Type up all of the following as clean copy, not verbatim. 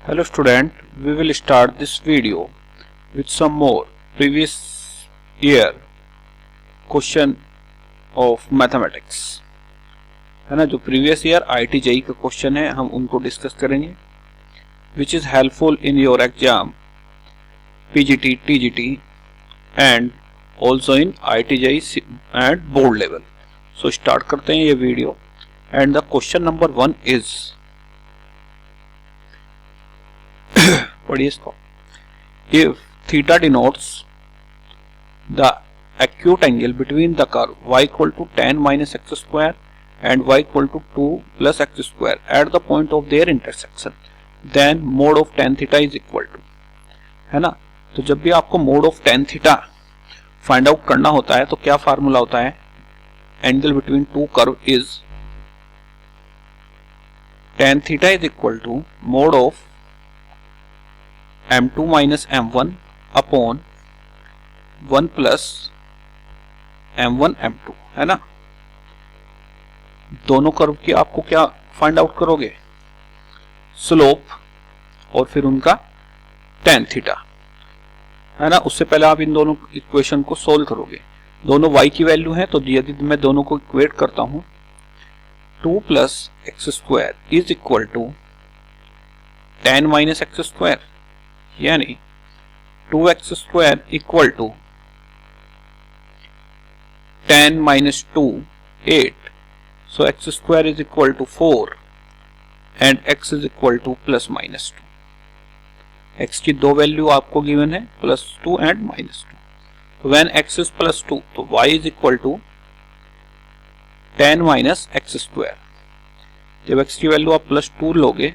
Hello student, we will start this video with some more previous year question of mathematics, है ना। जो previous year IIT JEE का question है हम उनको डिस्कस करेंगे, which is helpful in your exam PGT, TGT and also in IIT JEE and board level. So start करते हैं ये video and the question number 1 is पढ़िए इसको। If theta denotes the acute angle between the curve y equal to tan minus x square and y equal to 2 plus x square at the point of their intersection, then mode of tan theta is equal to, है ना। तो जब भी आपको mode of tan theta find out करना होता है तो क्या फार्मूला होता है, angle between two curve is tan theta is equal to mode of m2 minus m1 upon 1 plus m1 m2, है ना। दोनों कर्व की आपको क्या फाइंड आउट करोगे, स्लोप और फिर उनका tan थीटा, है ना। उससे पहले आप इन दोनों इक्वेशन को सोल्व करोगे। दोनों y की वैल्यू है तो यदि मैं दोनों को इक्वेट करता हूं 2 plus x square is equal to tan minus x square, यानी 2x square equal to tan minus 2 8, so x square is equal to 4 and x is equal to plus minus 2। x की दो value आपको given है plus 2 and minus 2, तो when x is plus 2 तो y is equal to tan minus x square. जब x की value आप plus 2 लोगे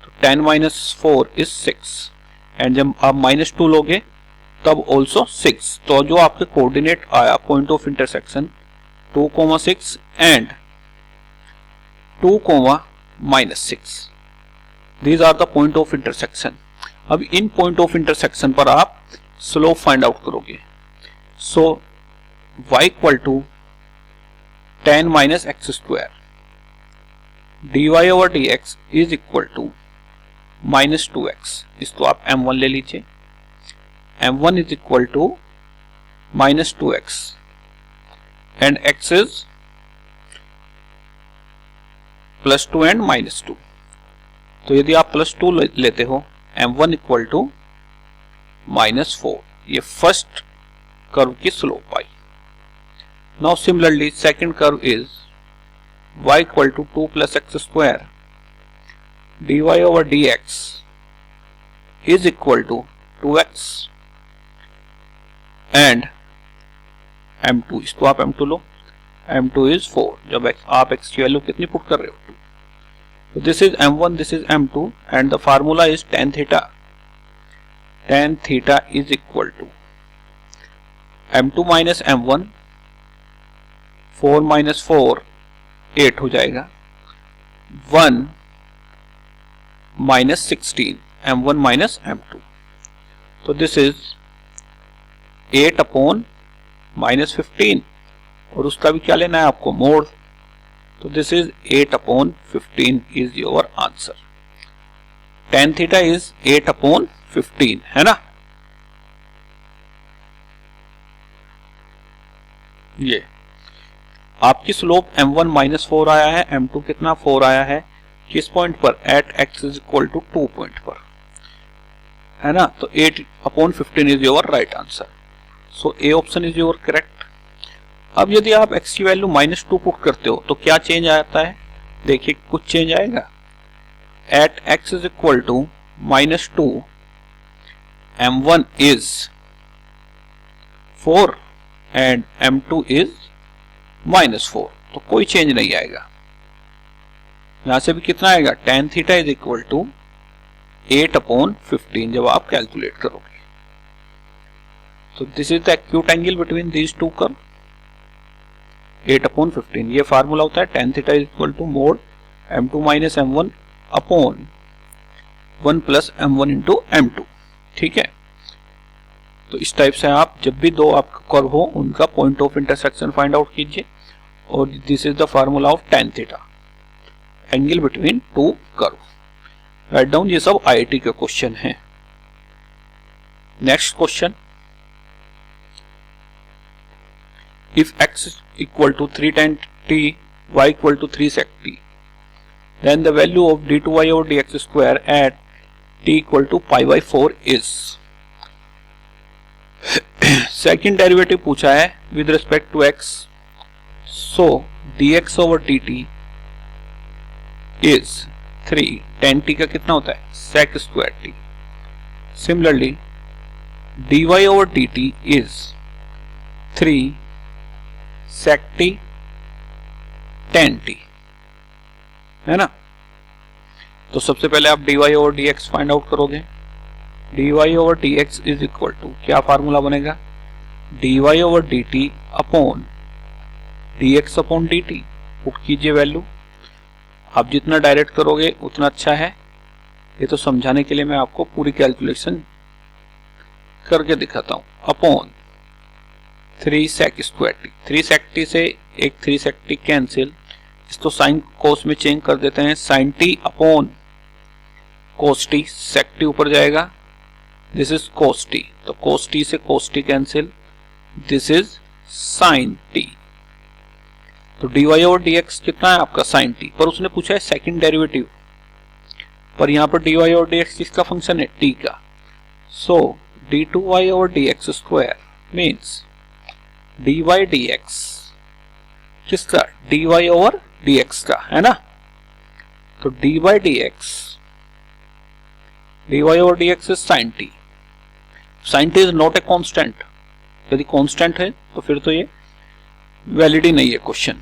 तो tan माइनस 4 इज 6 एंड जब आप माइनस 2 लोगे तब ऑल्सो 6। तो जो आपके कोऑर्डिनेट आया point of intersection 2,6 and 2,-6, these are the point of intersection. अब इन पॉइंट ऑफ इंटरसेक्शन पर आप स्लोप फाइंड आउट करोगे। So y equal to tan minus x square dy over dx is equal to minus 2x, इसको आप m1 ले लीजिए। m1 is equal to minus 2x and x is plus 2 and minus 2। तो यदि आप plus 2 लेते हो m1 इक्वल टू माइनस 4, ये फर्स्ट कर्व की स्लोप आई। Now similarly second curve is y equal to 2 plus x square dy over dx is equal to 2x and m2, इसको आप m2 लो, m2 is 4। जब आप x की value कितनी put कर रहे हो, तो this is m1, this is m2 and the formula is tan theta। tan theta is equal to m2 minus m1, 4 minus 4 8 हो जाएगा, 1 माइनस 16 m1 माइनस m2। तो दिस इज 8 अपॉन माइनस 15 और उसका भी क्या लेना है आपको, मोड। तो this is 8 upon 15 is your answer. tan theta is 8 upon 15, है ना। ये आपकी स्लोप m1 माइनस 4 आया है, m2 कितना 4 आया है, किस पॉइंट पर, at x is equal to 2 point पर, है ना। तो 8 upon 15 is your right answer. So A option is your correct. अब यदि आप x की वैल्यू माइनस 2 पुट करते हो तो क्या चेंज आता है, देखिए कुछ चेंज आएगा। At x is equal to minus 2 m1 is 4 and m2 is minus 4, तो कोई चेंज नहीं आएगा। यहां से भी कितना आएगा, tan theta is equal to 8 upon 15 जब आप कैलकुलेट करोगे। तो this is the acute angle between these two curve, 8 upon 15। ये फार्मूला होता है tan theta is equal to mode m2 minus m1 upon 1 plus m1 into m2, ठीक है। तो इस टाइप से आप जब भी दो आपका कर्व हो उनका point of intersection find out कीजिए, और this is the formula of tan theta, angle between two curve. Write down. ये सब आईआईटी के क्वेश्चन हैं। Next question, if x equal to 3 tan t, y equal to 3 sec t, then the value of d2y over dx square at t equal to pi by 4 is। Second derivative पूछा है with respect to x, so dx over dt is 3 tan t का कितना होता है sec square t। Similarly dy over dt is 3 sec t tan t, है ना। तो सबसे पहले आप dy over dx find out करोगे। dy over dx is equal to क्या फार्मूला बनेगा, dy over dt upon dx upon dt। Put कीजिए वैल्यू, आप जितना डायरेक्ट करोगे उतना अच्छा है। ये तो समझाने के लिए मैं आपको पूरी कैलकुलेशन करके दिखाता हूं। Upon 3 sec square t, 3 sec t से एक 3 sec t कैंसिल, इसको साइन कोस में चेंज कर देते हैं, sin t upon cos t, sec t ऊपर जाएगा, दिस इज cos t, तो cos t से cos t cancel, this is sin t। तो dy over dx कितना है आपका sin t, पर उसने पूछा है सेकंड डेरिवेटिव, पर यहां पर dy over dx किसका फंक्शन है, t का। सो d2y over dx square means dy dx किसका, dy over dx का, है ना। तो dy over dx is sin t। sin t is not a constant, यदि कांस्टेंट है तो फिर तो ये वैलिड ही नहीं है क्वेश्चन।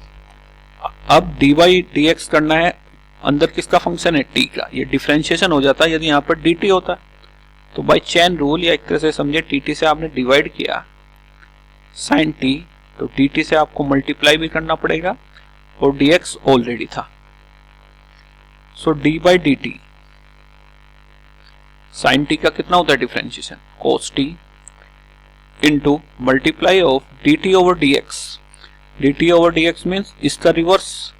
अब dy dx करना है, अंदर किसका फंक्शन है, t का, ये डिफरेंशिएशन हो जाता है यदि यहां पर dt होता। तो बाय चेन रूल या एक तरह से समझे dt से आपने डिवाइड किया sin t, तो dt से आपको मल्टीप्लाई भी करना पड़ेगा और dx ऑलरेडी था। सो d by dt sin t का कितना होता है differentiation, cos t into multiply of dt over dx। dt over dx means इसका reverse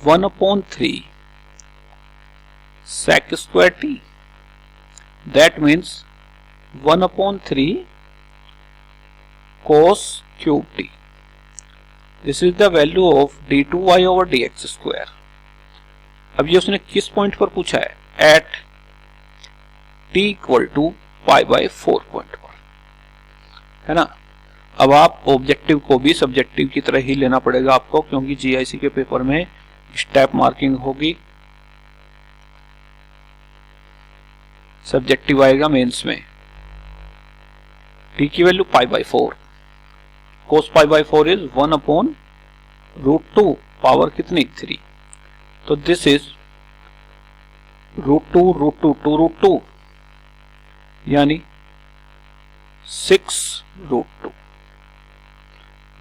1/3 sec square t, that means 1/3 cos cube t। This is the value of d2y over dx square। अब ये उसने किस point पर पूछा है, at t equal to pi by 4 point पर, है ना। अब आप ऑब्जेक्टिव को भी सब्जेक्टिव की तरह ही लेना पड़ेगा आपको, क्योंकि जीआईसी के पेपर में स्टेप मार्किंग होगी, सब्जेक्टिव आएगा मेंस में। t की value pi by 4, cos pi by 4 is 1/√2 power कितनी 3, तो दिस इज √2 2√2 यानी 6√2,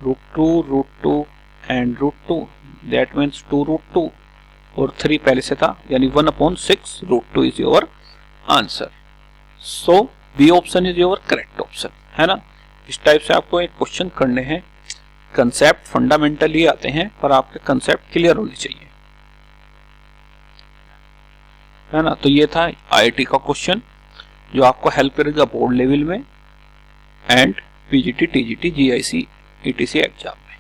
√2 एंड √2 दैट मीन्स 2√2 और 3 पहले से था, यानी 1/6√2 is your answer. So B option is your correct option, है ना। इस टाइप से आपको एक क्वेश्चन करने हैं, कंसेप्ट फंडामेंटली आते हैं पर आपके कंसेप्ट क्लियर होने चाहिए, है ना। तो ये था आईआईटी का क्वेश्चन जो आपको हेल्प करेगा बोर्ड लेवल में and PGT TGT GIC etc exam में,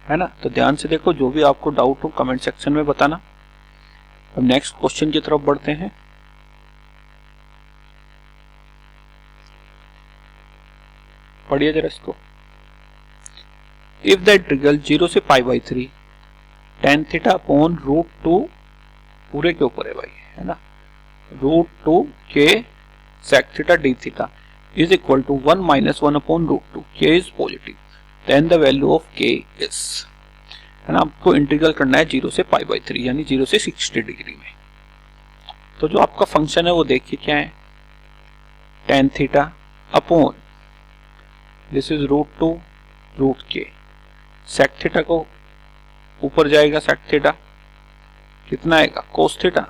है ना। तो ध्यान से देखो, जो भी आपको डाउट हो कमेंट सेक्शन में बताना। अब नेक्स्ट क्वेश्चन की तरफ बढ़ते हैं। पढ़िए जरा इसको। इफ द इंटीग्रल 0 से pi by 3 tan theta upon √2 पूरे के ऊपर है भाई, है ना, √2 के sec थीटा d थीटा is equal to 1 - 1/√2, k is positive, then the value of k is, है ना। आपको इंटीग्रल करना है 0 से पाई बाई 3 यानी 0 से 60 डिग्री में। तो जो आपका फंक्शन है वो देखिए क्या है, tan theta upon this is √2 sec theta को ऊपर जाएगा, sec थीटा कितना आएगा, cos थीटा,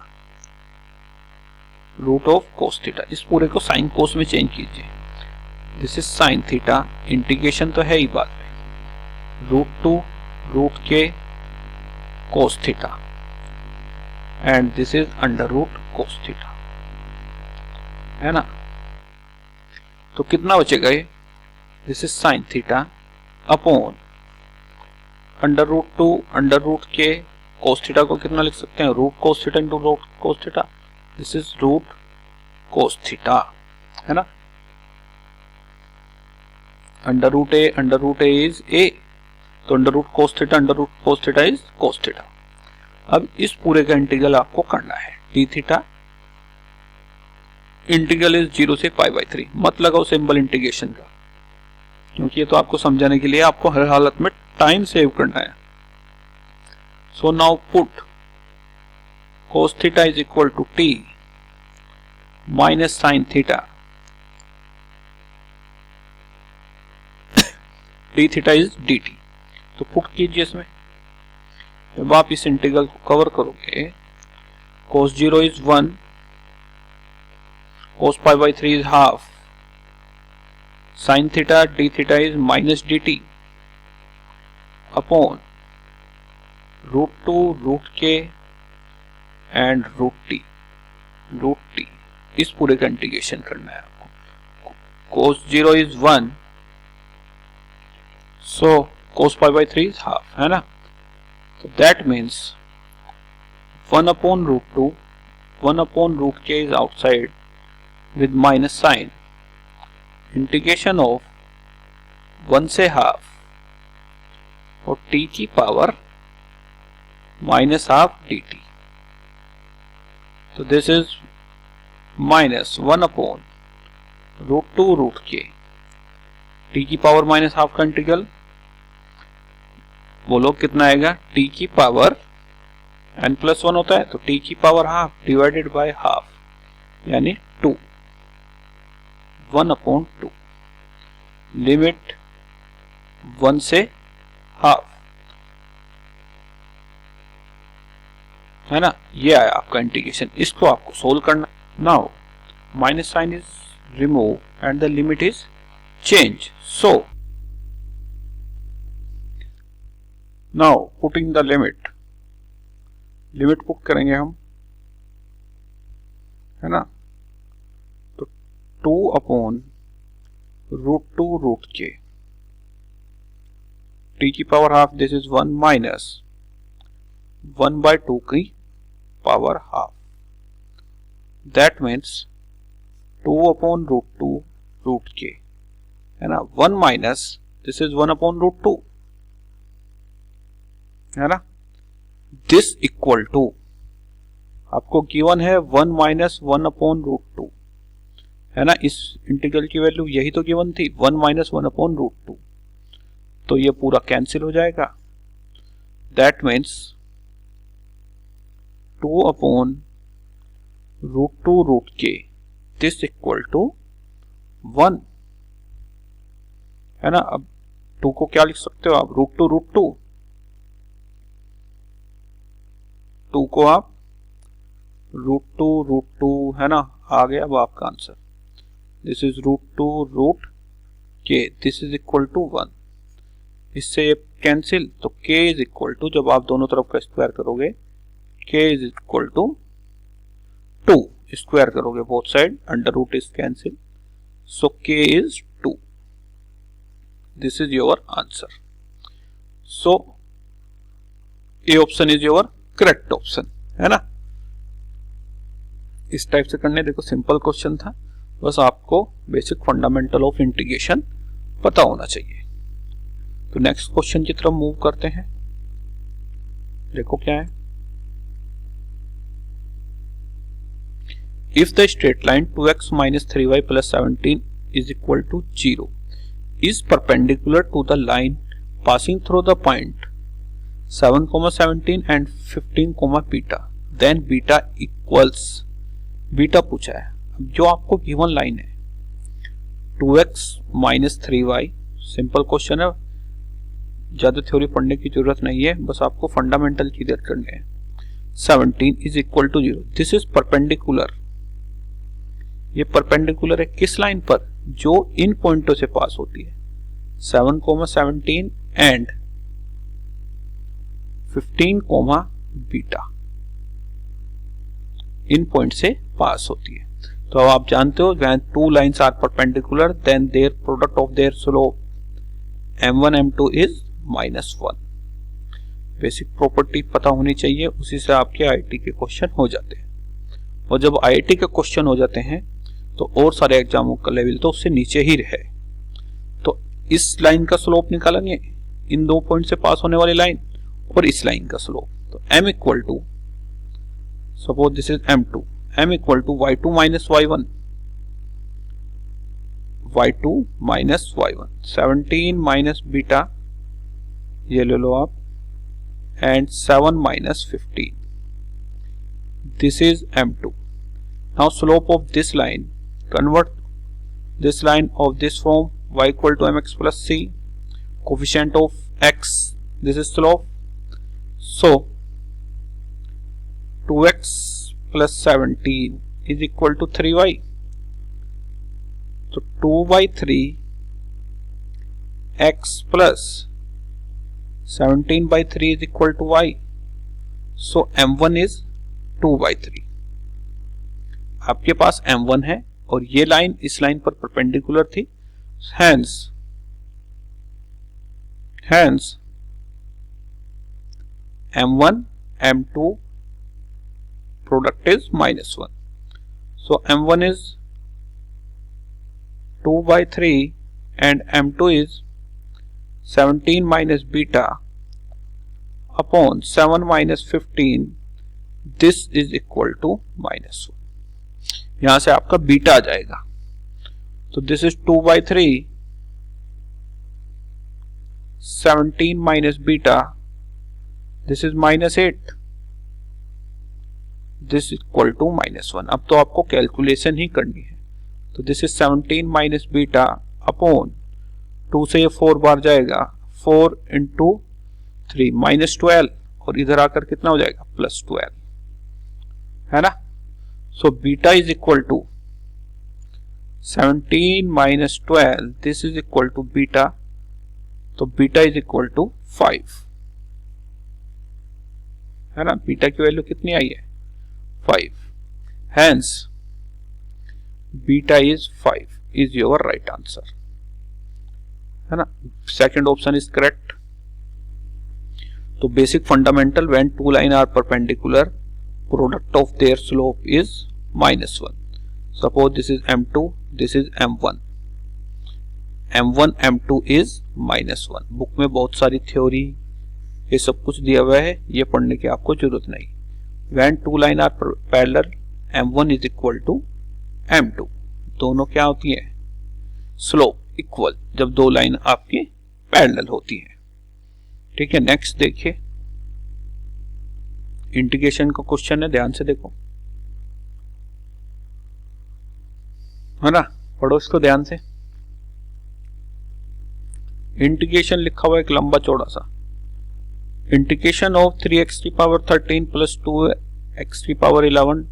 √cos थीटा। इस पूरे को साइन कोस में चेंज कीजिए, this is sin theta, integration तो है ही बाद में, √2 cos theta and this is under root cos theta, है ना। तो कितना बचेगा ये, this is sine theta upon under root 2 under root के कोस थीटा को कितना लिख सकते हैं, root cos theta into root cos theta, this is root cos theta, है ना। Under root A is A, तो under root cos theta is cos theta. अब इस पूरे का इंटीग्रल आपको करना है डी थीटा, इंटीग्रल इज 0 से π/3, मत लगाओ सिंबल इंटीग्रेशन का, क्योंकि ये तो आपको समझाने के लिए आपको हर हालत में टाइम सेव करना है। So now put cos theta is equal to t minus sine theta, D theta is dt, तो पुट कीजिए इसमें। जब आप इस इंटीग्रल को कवर करोगे, cos 0 is 1, cos π/3 is half, sin theta d theta is minus dt upon root 2 root k and root t, इस पूरे का इंटीग्रेशन करना है आपको। cos 0 is 1, so cos π/3 is half, है ना। तो that means 1 upon root 2, 1 upon root k is outside with minus sign, integration of 1 से हाफ और t की पावर माइनस हाफ dt, तो this is minus 1 upon root 2 root के, t की power minus half का इंटीग्रल, बोलो कितना आएगा, t की पावर n+1 होता है, तो t की power half divided by half, यानी 2, 1 अपॉन 2, लिमिट 1 से हाफ, है ना। ये आया आपका इंटीग्रेशन, इसको आपको सोल्व करना। Now minus sine is remove and the limit is change, so now putting the limit put करेंगे हम, है ना। 2 अपॉन रूट 2 रूट के, t की power half, this is 1 minus 1/2 की power half, that means 2 upon root 2 root के, है ना। 1 minus this is 1 upon root 2, है ना। दिस इक्वल टू आपको गिवन है 1 माइनस 1 अपॉन रूट 2, है ना। इस इंटीग्रल की वैल्यू यही तो गिवन थी, 1 माइनस 1 अपॉन रूट 2, तो ये पूरा कैंसिल हो जाएगा, that means 2 upon root 2 root के, दिस इक्वल टू 1, है ना। अब 2 को क्या लिख सकते हो आप, रूट 2, 2 को आप रूट 2, है ना, आ गया अब आपका answer. This is root 2 root के, दिस इज इक्वल टू 1, इससे ये कैंसिल, तो k इज इक्वल टू, जब आप दोनों तरफ का स्क्वायर करोगे, k is equal to 2, square करोगे both side, under root is cancel, so k is 2, this is your answer. So A option is your correct option, है ना। इस टाइप से करने, देखो सिंपल क्वेश्चन था, बस आपको बेसिक फंडामेंटल ऑफ इंटीग्रेशन पता होना चाहिए। तो नेक्स्ट क्वेश्चन की तरफ मूव करते हैं, देखो क्या है। If the straight line 2x minus 3y plus 17 is equal to 0 is perpendicular to the line passing through the point 7, 17 and 15, beta, then beta equals, beta पूछा है। अब जो आपको गिवन लाइन है 2x minus 3y, simple question है, ज्यादा theory पढ़ने की जरूरत नहीं है, बस आपको फंडामेंटल क्लियर करने हैं। 17 is equal to 0, this is perpendicular, ये परपेंडिकुलर है किस लाइन पर, जो इन पॉइंटों से पास होती है, 7, 17 एंड 15, बीटा, इन पॉइंट से पास होती है। तो अब आप जानते हो when two lines are perpendicular then their product of their slope m1 m2 is -1। Basic property पता होनी चाहिए, उसी से आपके आईआईटी के क्वेश्चन हो जाते हैं। और जब आईआईटी के क्वेश्चन हो जाते हैं तो और सारे एग्जामों का लेवल तो उससे नीचे ही रहे। तो इस लाइन का स्लोप निकालेंगे, इन दो पॉइंट से पास होने वाली लाइन और इस लाइन का स्लोप। तो m equal to, suppose this is m2, m equal to y2 minus y1, y2 minus y1, 17 minus बीटा ये ले लो आप, and 7 minus 15, this is m2। Now slope of this line, convert this line of this form, y equal to mx plus c, coefficient of x, this is slope, so 2x plus 17 is equal to 3y, so 2 by 3 x plus 17 by 3 is equal to y, so m1 is 2 by 3। आपके पास m1 है और ये line इस line पर perpendicular थी, hence m1 m2 product is -1, so m1 is 2 by 3 and m2 is 17 minus beta upon 7 minus 15, this is equal to -1। यहां से आपका बीटा आ जाएगा, तो this is 2 by 3, 17 minus beta, this is -8, this equal to -1। अब तो आपको calculation ही करनी है, तो दिस इज 17 माइनस बीटा अपॉन 2 से ये 4 बार जाएगा, 4 इंटू 3 -12, और इधर आकर कितना हो जाएगा +12, है ना। So beta is equal to 17 minus 12, this is equal to beta, तो beta is equal to 5, है ना। बीटा की वैल्यू कितनी आई है 5, hence beta is 5 is your right answer, है ना। Second option is correct. तो basic fundamental when two line are perpendicular product of their slope is -1। Suppose this is m2, this is m1, m1 m2 is -1। Book में बहुत सारी theory ये सब कुछ दिया हुआ है, ये पढ़ने की आपको जरूरत नहीं। When two line are parallel m1 is equal to m2, दोनों क्या होती है स्लोप इक्वल, जब दो लाइन आपकी पैरेलल होती है। ठीक है, नेक्स्ट देखिए, इंटीग्रेशन का क्वेश्चन है, ध्यान से देखो, है ना, पढ़ो इसको ध्यान से। इंटीग्रेशन लिखा हुआ एक लंबा चौड़ा सा, इंटीग्रेशन ऑफ 3x की पावर 13 प्लस 2x की पावर 11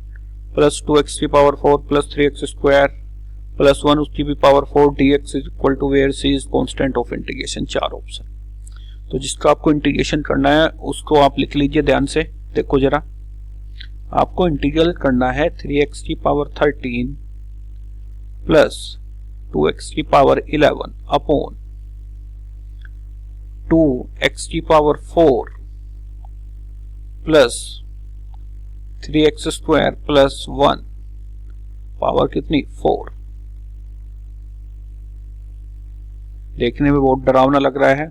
प्लस 2x की power 4 plus 3x square plus 1 उसकी भी power 4 dx is equal to where c is constant of integration. 4 option, तो जिसका आपको इंटीग्रेशन करना है उसको आप लिख लीजिए ध्यान से। देखो जरा, आपको इंटीग्रल करना है 3x की पावर 13 प्लस 2x की पावर 11 अपॉन 2x की power 4 plus 3x square plus 1 power कितनी 4। देखने में बहुत डरावना लग रहा है,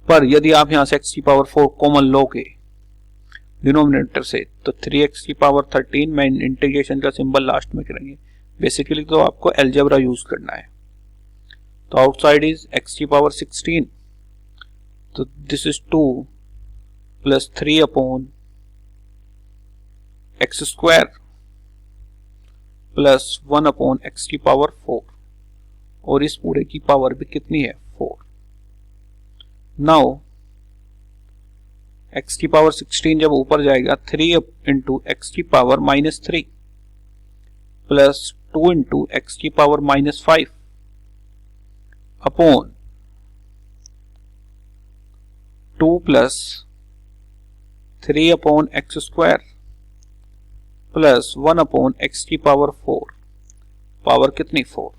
पर यदि आप यहां से x की पावर 4 कॉमन लोगे डिनोमिनेटर से, तो 3x की पावर 13 में इंटीग्रेशन का सिंबल लास्ट में करेंगे। बेसिकली तो आपको अलजेब्रा यूज करना है। तो आउटसाइड इज x की पावर 16, तो this is 2 plus 3 upon x square plus 1 upon x की पावर 4, और इस पूरे की पावर भी कितनी है 4। नाउ x की पावर 16 जब ऊपर जाएगा 3 इंटू एक्स की पावर -3 प्लस 2 इंटू एक्स की power -5 upon 2 plus 3 upon X square plus 1 upon X की पावर 4, पावर कितनी 4।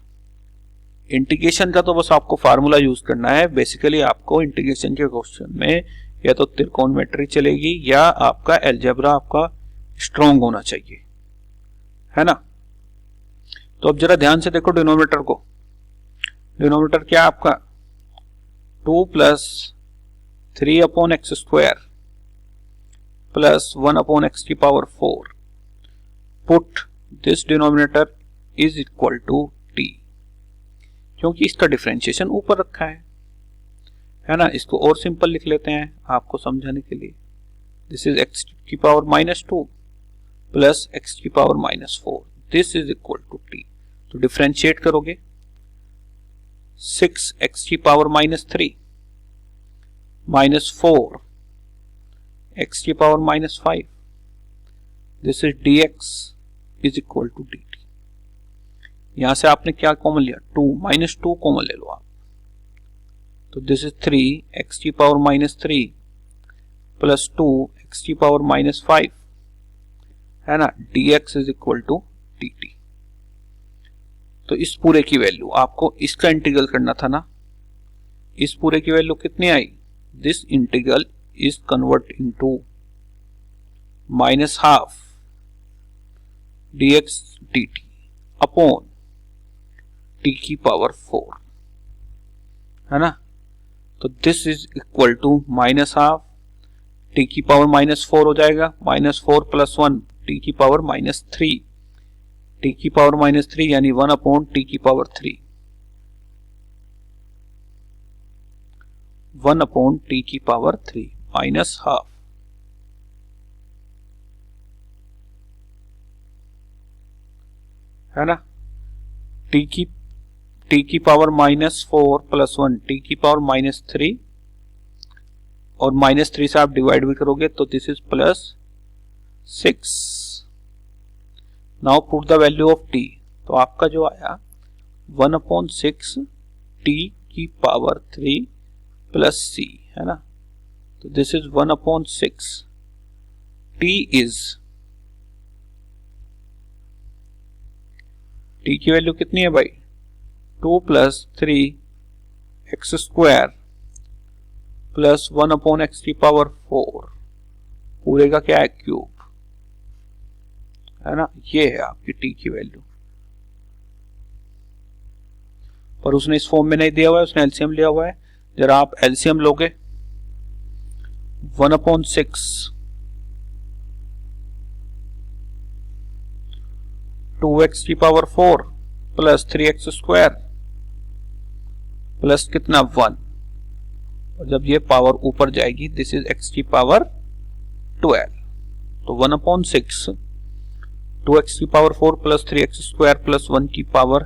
इंटीग्रेशन का तो बस आपको फार्मूला यूज करना है। बेसिकली आपको इंटीग्रेशन के क्वेश्चन में या तो त्रिकोणमिति चलेगी या आपका अलजेब्रा आपका स्ट्रॉन्ग होना चाहिए, है ना। तो अब जरा ध्यान से देखो डिनोमिनेटर को। डिनोमिनेटर क्या है आपका 2 plus 3 upon X square plus 1 upon X की power 4। Put this denominator is equal to T, क्योंकि इसका डिफरेंशिएशन ऊपर रखा है ना। इसको और सिंपल लिख लेते हैं आपको समझाने के लिए। दिस इज एक्स की पावर -2 प्लस एक्स की power -4, this is equal to T. तो डिफरेंशिएट करोगे 6 एक्स की पावर -3 -4 एक्स की power -5, this is dx is equal to dt। यहां से आपने क्या कॉमन लिया 2, -2 कॉमन ले लो आप। तो दिस इज 3 एक्स की पावर -3 प्लस 2 एक्स की पावर -5, है ना। dx is equal to dt। तो इस पूरे की वैल्यू आपको इसका इंटीग्रल करना था ना। इस पूरे की वैल्यू कितनी आई, this integral is convert into -12 dx dt upon t की पावर 4, है ना। तो this is equal to -12 t की पावर -4 हो जाएगा, -4 प्लस 1 t की पावर -3, t की पावर -3 यानी 1 अपॉन t की पावर 3, 1 अपॉन t की पावर 3 -12, है ना। t की पावर -4 प्लस 1 t की पावर -3 और -3 से आप डिवाइड भी करोगे तो this is +6। Now put the value of t, तो आपका जो आया 1/6 t की पावर 3 प्लस c, है ना। तो दिस इज 1/6, t की वैल्यू कितनी है भाई 2 plus 3 x square plus 1/x की पावर 4, पूरे का क्या है क्यूब, है ना। ये है आपकी t की वैल्यू। पर उसने इस फॉर्म में नहीं दिया हुआ है, उसने एलसीएम लिया हुआ है। जरा आप एलसीएम लोगे 1/6 2x की power 4 plus 3x square plus कितना 1, और जब ये पावर ऊपर जाएगी दिस इज x की पावर 12। तो 1/6 2x की power 4 plus 3x square plus 1 की पावर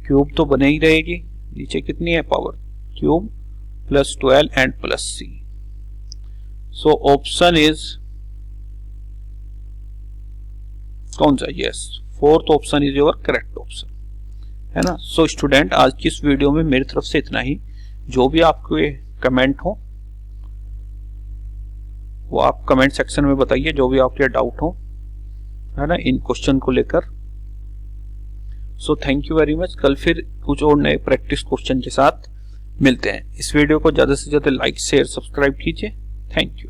क्यूब तो बने ही रहेगी। नीचे कितनी है power cube plus 12 and plus c। So option is कौन सा, yes, fourth option is your correct option, है ना। सो स्टूडेंट आज की इस वीडियो में मेरी तरफ से इतना ही। जो भी आपके कमेंट हो वो आप कमेंट सेक्शन में बताइए, जो भी आपके डाउट हो, है ना, इन क्वेश्चन को लेकर। So thank you very much. कल फिर कुछ और नए प्रैक्टिस क्वेश्चन के साथ मिलते हैं। इस वीडियो को ज्यादा से ज्यादा लाइक शेयर सब्सक्राइब कीजिए। Thank you.